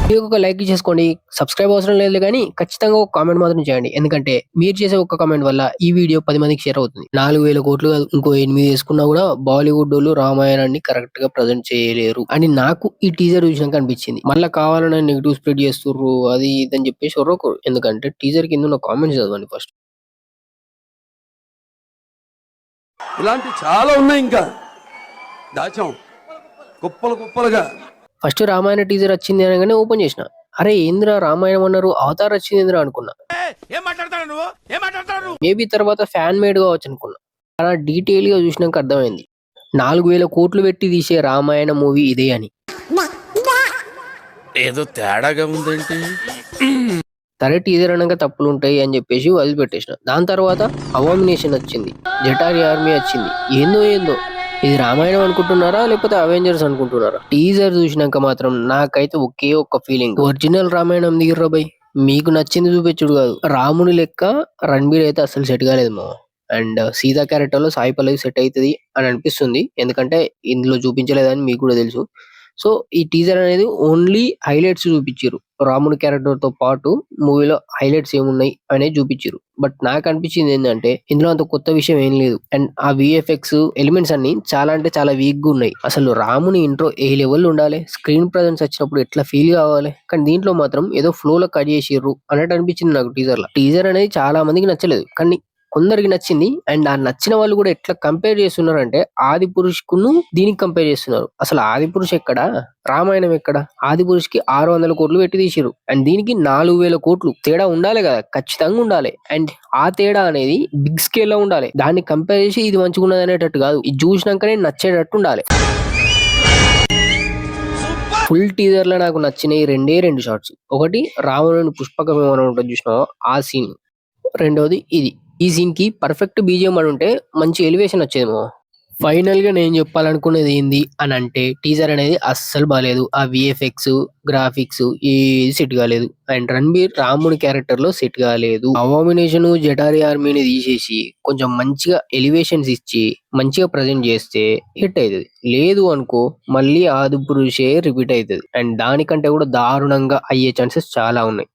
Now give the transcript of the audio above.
వీడియోకి ఒక లైక్ చేసుకోండి. సబ్స్క్రైబ్ అవసరం లేదు కానీ ఖచ్చితంగా ఒక కామెంట్ మాత్రం చేయండి. ఎందుకంటే మీరు చేసే ఒక కామెంట్ వల్ల ఈ వీడియో 10 మందికి షేర్ అవుతుంది. 4000 కోట్లు కాదు, ఇంకో 8 వేసుకున్నా కూడా బాలీవుడ్ వాళ్ళు రామాయణాన్ని కరెక్ట్ గా ప్రజెంట్ చేయలేరు అని నాకు ఈ టీజర్ చూసినాక అనిపించింది. మళ్ళీ కావాలని నెగిటివ్ స్ప్రెడ్ చేస్తుర్రు అది ఇదని చెప్పేసి ఒర్రొకరు. ఎందుకంటే టీజర్ కింద ఉన్న కామెంట్స్ చదవండి ఫస్ట్. ఇలాంటి చాలా ఉన్నాయి, ఇంకా దాచాం కుప్పలు కుప్పలుగా. ఫస్ట్ రామాయణ టీజర్ వచ్చింది అనగానే ఓపెన్ చేసిన, అరే ఏంద్రా రామాయణం అన్నారు, అవతార్ వచ్చింది ఏంద్రా అనుకున్నా. మేబీ తర్వాత ఫ్యాన్ మేడ్ కావచ్చు అనుకున్నా. అలా డీటెయిల్ గా చూసినాక అర్థమైంది 4000 కోట్లు పెట్టి తీసే రామాయణ మూవీ ఇదే అని. ఏదో తేడాగా ఉందేంటి. సరే టీజర్ అనగా తప్పులు ఉంటాయి అని చెప్పేసి వదిలిపెట్టేసిన. దాని తర్వాత అవామినేషన్ వచ్చింది, జటారి ఆర్మీ వచ్చింది. ఏందో ఇది రామాయణం అనుకుంటున్నారా లేకపోతే అవెంజర్స్ అనుకుంటున్నారా? టీజర్ చూసినాక మాత్రం నాకైతే ఒకే ఒక్క ఫీలింగ్, ఒరిజినల్ రామాయణం దిగిర్రా బై. మీకు నచ్చింది చూపించుడు కాదు. రాముని లెక్క రణబీర్ అయితే అసలు సెట్ కాలేదు మా. అండ్ సీతా క్యారెక్టర్ లో సాయి పల్లవి సెట్ అవుతుంది అని అనిపిస్తుంది, ఎందుకంటే ఇందులో చూపించలేదని మీకు కూడా తెలుసు. సో ఈ టీజర్ అనేది ఓన్లీ హైలైట్స్ చూపించారు. రాముని క్యారెక్టర్ తో పాటు మూవీలో హైలైట్స్ ఏమున్నాయి అనేది చూపించారు. బట్ నాకు అనిపించింది ఏంటంటే ఇందులో అంత కొత్త విషయం ఏం లేదు. అండ్ ఆ విఎఫ్ఎక్స్ ఎలిమెంట్స్ అన్ని చాలా అంటే చాలా వీక్ గా ఉన్నాయి. అసలు రాముని ఇంట్రో ఏ లెవెల్ ఉండాలి, స్క్రీన్ ప్రజెన్స్ వచ్చినప్పుడు ఎట్లా ఫీల్ కావాలి, కానీ దీంట్లో మాత్రం ఏదో ఫ్లో లో కట్ చేసిర్రు అన్నట్టు అనిపించింది నాకు టీజర్ లో. టీజర్ అనేది చాలా మందికి నచ్చలేదు కానీ కొందరికి నచ్చింది. అండ్ ఆ నచ్చిన వాళ్ళు కూడా ఎట్లా కంపేర్ చేస్తున్నారు అంటే ఆది పురుష్ కును దీనికి కంపేర్ చేస్తున్నారు. అసలు ఆది పురుష్ ఎక్కడ, రామాయణం ఎక్కడ? ఆది పురుష్ కి 600 కోట్లు పెట్టి తీసిరు అండ్ దీనికి 4000 కోట్లు. తేడా ఉండాలి కదా, ఖచ్చితంగా ఉండాలి. అండ్ ఆ తేడా అనేది బిగ్ స్కేల్ లో ఉండాలి. దాన్ని కంపేర్ చేసి ఇది మంచిగా ఉన్నది అనేటట్టు కాదు, ఇది చూసినాకనే నచ్చేటట్టు ఉండాలి. ఫుల్ టీజర్ లో నాకు నచ్చినవి రెండు షార్ట్స్. ఒకటి రావణుని పుష్పక విమానం ఉంటుంది చూసినావా, ఆ సీన్. రెండోది ఇది. ఈ సీన్ కి పర్ఫెక్ట్ బీజిఎం అని ఉంటే మంచి ఎలివేషన్ వచ్చేదేమో. ఫైనల్ గా నేను చెప్పాలనుకునేది ఏంది అని అంటే టీజర్ అనేది అస్సలు బాగాలేదు. ఆ విఎఫ్ఎక్స్ గ్రాఫిక్స్ ఏది సెట్ కాలేదు. అండ్ రణబీర్ రాముని క్యారెక్టర్ లో సెట్ కాలేదు. అవామినేషన్ జటారి ఆర్మీని తీసేసి కొంచెం మంచిగా ఎలివేషన్స్ ఇచ్చి మంచిగా ప్రజెంట్ చేస్తే హిట్ అవుతుంది. లేదు అనుకో మళ్ళీ ఆది పురుషే రిపీట్ అవుతుంది. అండ్ దానికంటే కూడా దారుణంగా అయ్యే ఛాన్సెస్ చాలా ఉన్నాయి.